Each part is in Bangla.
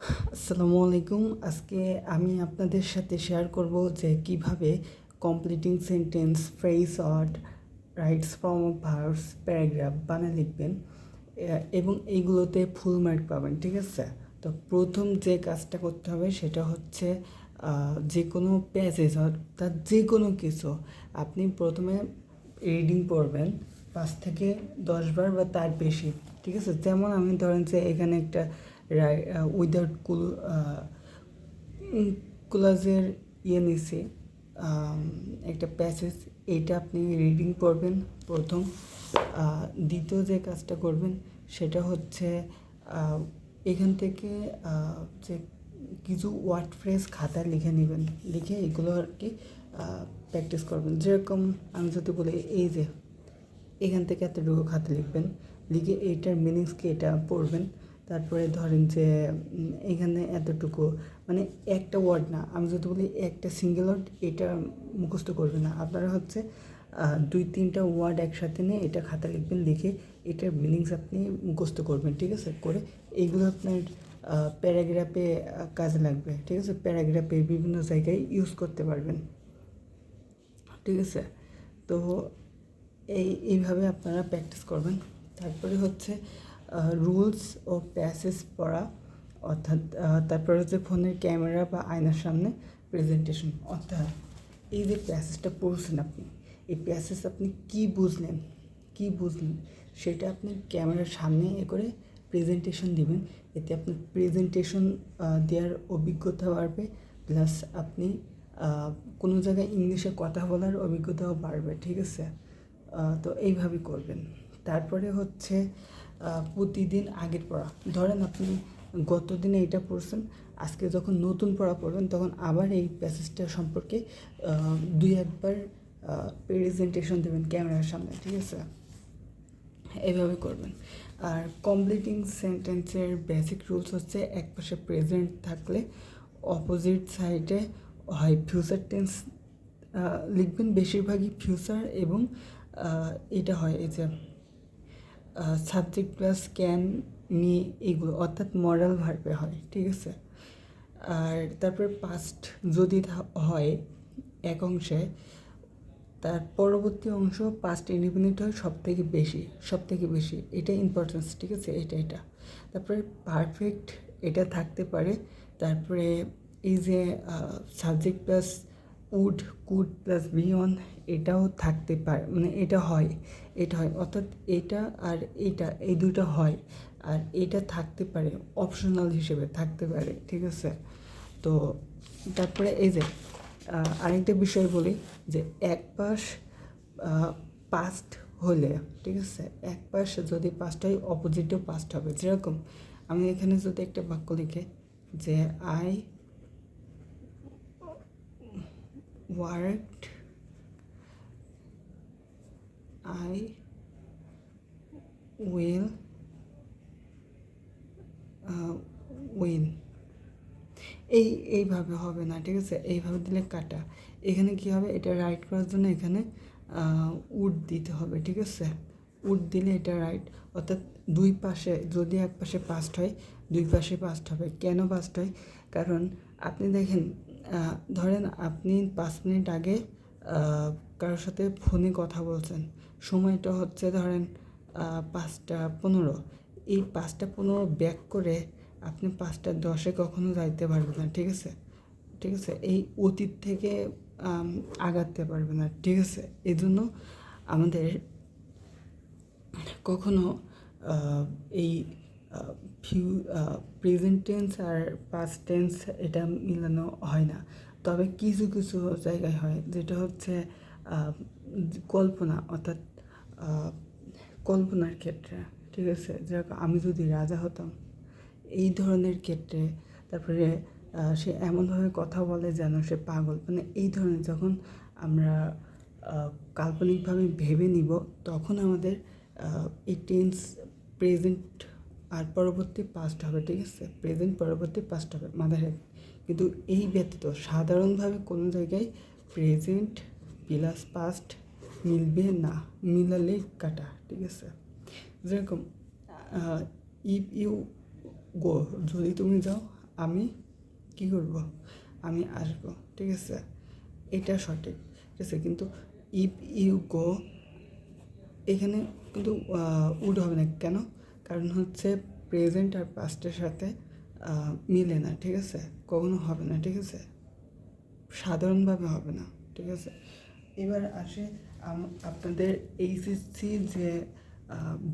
আসসালামু আলাইকুম। আজকে আমি আপনাদের সাথে শেয়ার করব যে কিভাবে completing sentence, phrase, word, rights, form of verbs, paragraph বানান লিখবেন এবং এইগুলোতে ফুল মার্ক পাবেন। ঠিক আছে? তো প্রথম যে কাজটা করতে হবে সেটা হচ্ছে যে কোনো প্যাসেজ অর্থাৎ যে কোনো কিছু আপনি প্রথমে রিডিং পড়বেন 5 থেকে 10 বার বা তার বেশি। ঠিক আছে? যেমন আমি ধরেন যে এখানে একটা উইদাউট কুলাজের নিছি, একটা প্যাসেজ, এইটা আপনি রিডিং পড়বেন প্রথম। দ্বিতীয় যে কাজটা করবেন সেটা হচ্ছে এখান থেকে যে কিছু ওয়ার্ড ফ্রেজ খাতায় লিখে নেবেন, লিখে এগুলো আর কি প্র্যাকটিস করবেন। যেরকম আমি যদি বলি, এই যে এখান থেকে এতটুকু খাতা লিখবেন, লিখে এইটার মিনিংস কি এটা পড়বেন। তারপরে ধরেন যে এখানে এতটুকু, মানে একটা ওয়ার্ড না, আমি যদি বলি একটা সিঙ্গেল ওয়ার্ড, এটা মুখস্থ করবেন না, আপনারা হচ্ছে 2-3টা ওয়ার্ড একসাথে নিয়ে এটা খাতা লিখবেন, লিখে এটার মিনিংস আপনি মুখস্থ করবেন। ঠিক আছে? করে এইগুলো আপনার প্যারাগ্রাফে কাজে লাগবে। ঠিক আছে? প্যারাগ্রাফে বিভিন্ন জায়গায় ইউজ করতে পারবেন। ঠিক আছে? তো এইভাবে আপনারা প্র্যাকটিস করবেন। তারপরে হচ্ছে রুলস ও প্যাসেজ পড়া, অর্থাৎ তারপরে হচ্ছে ফোনের ক্যামেরা বা আয়নার সামনে প্রেজেন্টেশন। অর্থাৎ এই যে প্যাসেজটা পড়ছেন আপনি, এই প্যাসেজ আপনি কী বুঝলেন সেটা আপনি ক্যামেরার সামনে করে প্রেজেন্টেশন দিবেন। এতে আপনার প্রেজেন্টেশন দেওয়ার অভিজ্ঞতা বাড়বে, প্লাস আপনি কোনো জায়গায় ইংলিশে কথা বলার অভিজ্ঞতাও বাড়বে। ঠিক আছে? তো এইভাবেই করবেন। তারপরে হচ্ছে প্রতিদিন আগের পড়া। ধরেন আপনি গত দিনে এইটা পড়ছেন, আজকে যখন নতুন পড়া পড়বেন তখন আবার এই প্যাসেজটা সম্পর্কে 2-1 বার প্রেজেন্টেশন দেবেন ক্যামেরার সামনে। ঠিক আছে? এইভাবে করবেন। আর কমপ্লিটিং সেন্টেন্সের বেসিক রুলস হচ্ছে, এক পাশে প্রেজেন্ট থাকলে অপোজিট সাইডে হয় ফিউচার টেন্স লিখবেন, বেশিরভাগই ফিউচার, এবং এটা হয় এই যে সাবজেক্ট প্লাস ক্যান, মি, এগুলো অর্থাৎ মডাল ভার্বে হয়। ঠিক আছে? আর তারপরে পাস্ট যদি হয় এক অংশে, তার পরবর্তী অংশ পাস্ট ইন্ডিপেন্ডেন্ট হয় সব থেকে বেশি, এটা ইম্পর্টেন্স। ঠিক আছে? এটা তারপরে পারফেক্ট এটা থাকতে পারে। তারপরে এই যে subject plus could plus be on, এটাও থাকতে পারে, মানে এটা হয় অর্থাৎ এটা আর এটা, এই দুটো হয়। আর এটা থাকতে পারে, অপশনাল হিসেবে থাকতে পারে। ঠিক আছে? তো তারপরে এই যে আরেকটা বিষয় বলি, যে এক পাশ পাস্ট হলে, ঠিক আছে, এক পাশ যদি পাস্ট হয় অপোজিটও পাস্ট হবে। যেরকম আমি এখানে যদি একটা বাক্য লিখে যে I worked, I will win, এইভাবে হবে না। ঠিক আছে? এইভাবে দিলে কাটা। এখানে কি হবে, এটা রাইট করার জন্য এখানে উড দিতে হবে। ঠিক আছে? উড দিলে এটা রাইট, অর্থাৎ দুই পাশে, যদি এক পাশে পাস্ট হয় দুই পাশে পাস্ট হবে। কেন পাস্ট হয়? কারণ আপনি দেখেন, ধরেন আপনি 5 মিনিট আগে কারোর সাথে ফোনে কথা বলছেন, সময়টা হচ্ছে ধরেন 5টা 15, এই 5টা 15 ব্যাক করে আপনি 5টা 10-এ কখনো যাইতে পারবেন না। ঠিক আছে? এই অতীত থেকে আগাতে পারবে না। ঠিক আছে? এই জন্য আমাদের কখনো এই প্রেজেন্ট টেন্স আর পাস্ট টেন্স এটা মিলানো হয় না। তবে কিছু কিছু জায়গায় হয়, যেটা হচ্ছে কল্পনা, অর্থাৎ কল্পনার ক্ষেত্রে। ঠিক আছে? যেরকম আমি যদি রাজা হতাম, এই ধরনের ক্ষেত্রে। তারপরে সে এমনভাবে কথা বলে যেন সে পাগল, মানে এই ধরনের যখন আমরা কাল্পনিকভাবে ভেবে নিব, তখন আমাদের এই টেন্স প্রেজেন্ট আর পরবর্তী পাস্ট হবে। ঠিক আছে? প্রেজেন্ট পরবর্তী পাস্ট হবে, মাথায় রাখবেন। কিন্তু এই ব্যতীত সাধারণভাবে কোনো জায়গায় প্রেজেন্ট প্লাস পাস্ট মিলবে না, মিলালে কাটা। ঠিক আছে? যেরকম ইফ ইউ গো, যদি তুমি যাও, আমি কী করব, আমি আসবো, ঠিক আছে, এটা সঠিক, ঠিক আছে। কিন্তু ইফ ইউ গো এখানে কিন্তু উড হবে না, কেন? কারণ হচ্ছে প্রেজেন্ট আর পাস্টের সাথে মিলে না, ঠিক আছে, কখনো হবে না, ঠিক আছে, সাধারণভাবে হবে না, ঠিক আছে। এবার আসে আপনাদের এইচএসসি যে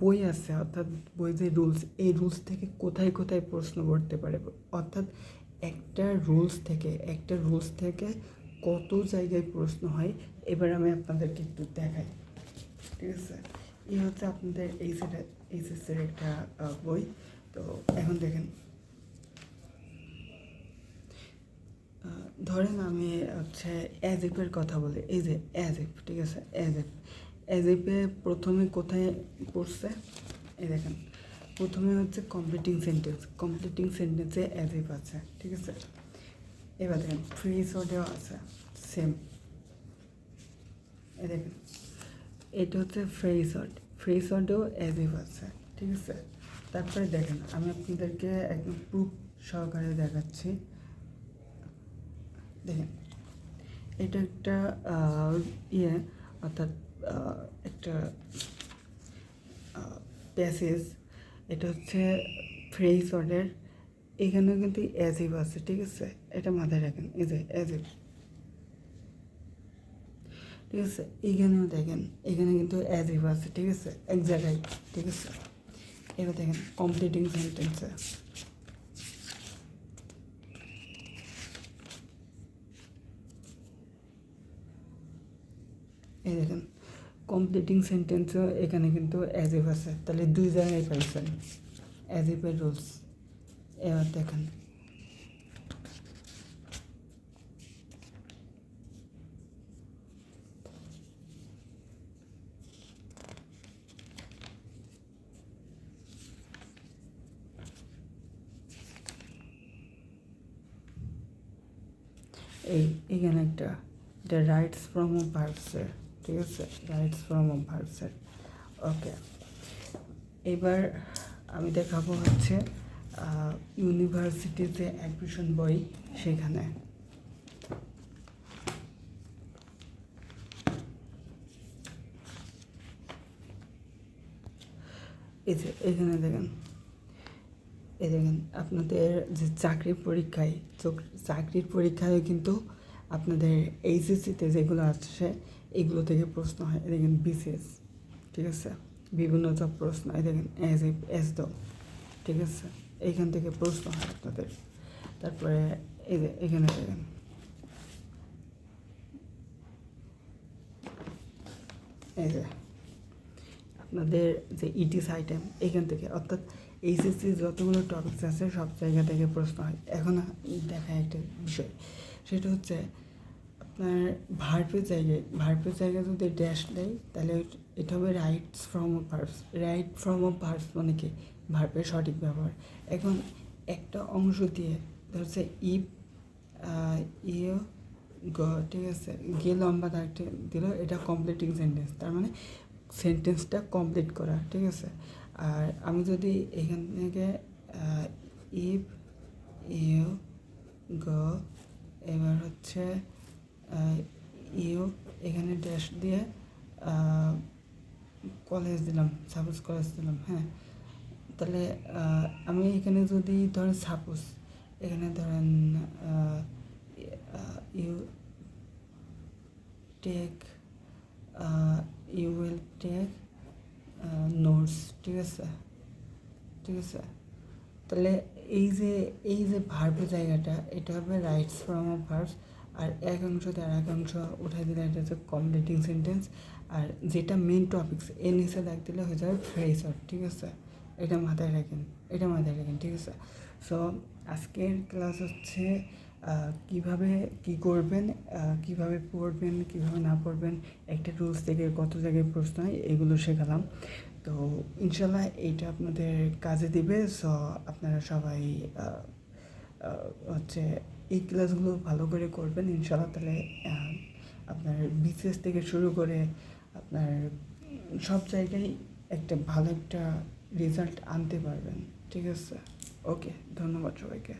বই আছে, অর্থাৎ বই যে রুলস, এই রুলস থেকে কোথায় কোথায় প্রশ্ন করতে পারে, অর্থাৎ একটা রুলস থেকে কত জায়গায় প্রশ্ন হয়। এবার আমি আপনাদেরকে একটু দেখাই, ঠিক আছে। এই হচ্ছে আপনাদের এইচএসসির একটা বই। তো এখন দেখেন, ধরেন আমি হচ্ছে অ্যাজিপের কথা বলি, এই যে অ্যাজিপ, ঠিক আছে, অ্যাজিপে প্রথমে কোথায় পড়ছে, এই দেখেন, প্রথমে হচ্ছে কমপ্লিটিং সেন্টেন্সে অ্যাজিপ আছে, ঠিক আছে। এবার দেখেন ফ্রেজ ওয়ার্ডেও আছে সেম, এই দেখেন এটা হচ্ছে ফ্রেজ ওয়ার্ডেও অ্যাজিপ আছে, ঠিক আছে। তারপরে দেখেন আমি আপনাদেরকে একদম প্রুফ সহকারে দেখাচ্ছি, দেখেন এটা একটা অর্থাৎ একটা প্যাসেজ, এটা হচ্ছে ফ্রেজ ওয়ার্ডের, এখানেও কিন্তু অ্যাজিভ আছে, ঠিক আছে, এটা মাথায় রাখেন, এই যে অ্যাজিভ, ঠিক আছে। এইখানেও দেখেন, এখানে কিন্তু অ্যাজিভ আছে, ঠিক আছে, এক জায়গায়, ঠিক আছে। এবার দেখেন কমপ্লিটিং সেন্টেন্সে, এই দেখেন কমপ্লিটিং সেন্টেন্সও এখানে কিন্তু অ্যাজিভ আছে, তাহলে দুই জায়গায় পাইছেন অ্যাজিভের রুলস। এবার দেখেন এইখানে একটা, এটা রাইটস ফ্রম অফ ভার্বসের, ঠিক আছে, রাইটস ফ্রম অফ ভার্বসের, ওকে। এবার আমি দেখাবো হচ্ছে ইউনিভার্সিটির যে অ্যাডমিশন বই, সেখানে এই যে এখানে দেখেন, এই দেখেন আপনাদের যে চাকরির পরীক্ষায় কিন্তু আপনাদের এইচএসসিতে যেগুলো আসছে এগুলো থেকে প্রশ্ন হয়, দেখেন বিসিএস, ঠিক আছে, বিভিন্ন সব প্রশ্ন, এই দেখেন এস দ, ঠিক আছে, এইখান থেকে প্রশ্ন হয় আপনাদের। তারপরে এই যে এখানে দেখেন, এই যে আপনাদের যে ইটিস আইটেম, এখান থেকে, অর্থাৎ এইচএসসি যতগুলো টপিকস আছে সব জায়গা থেকে প্রশ্ন হয়। এখন দেখায় একটা বিষয়, সেটা হচ্ছে আপনার ভার্বের জায়গায় যদি ড্যাশ দেয় তাহলে এটা হবে রাইট ফ্রম অফ ভার্বস মানে কি, ভার্বের সঠিক ব্যবহার। এখন একটা অংশ দিয়ে ধরছে ইফ ইয়ে গ, ঠিক আছে, গে লম্বা থাকতে দিল, এটা কমপ্লিটিং সেন্টেন্স, তার মানে সেন্টেন্সটা কমপ্লিট করা, ঠিক আছে। আর আমি যদি এখান থেকে ইফ ইউ গ, এবার হচ্ছে ইউ, এখানে ড্যাশ দিয়ে কলেজ দিলাম, সাপোজ কলেজ দিলাম, হ্যাঁ, তাহলে আমি এখানে যদি ধরেন সাপোজ এখানে ধরেন you take you will take notes, ঠিক আছে, ঠিক আছে। তাহলে এই যে ভার্বের জায়গাটা, এটা হবে রাইটস ফ্রম অফ ভার্বস, আর এক অংশ দিয়ে আর এক অংশ উঠাই দিলে এটা হচ্ছে কমপ্লিটিং সেন্টেন্স, আর যেটা মেন টপিকস এর নিচে দাগ দিলে হয়ে যাবে ফ্রেজ ওয়ার্ড, ঠিক আছে। এটা মাথায় রাখেন, ঠিক আছে। সো আজকের ক্লাস হচ্ছে কীভাবে কী করবেন, কীভাবে পড়বেন, কীভাবে না পড়বেন, একটা রুলস থেকে কত জায়গায় প্রশ্ন হয় এগুলো শেখালাম। তো ইনশাল্লাহ এইটা আপনাদের কাজে দিবে। সো আপনারা সবাই হচ্ছে এই ক্লাসগুলো ভালো করে করবেন ইনশাল্লাহ, তাহলে আপনার বিসিএস থেকে শুরু করে আপনার সব জায়গায় একটা ভালো একটা রেজাল্ট আনতে পারবেন, ঠিক আছে। ওকে, ধন্যবাদ সবাইকে।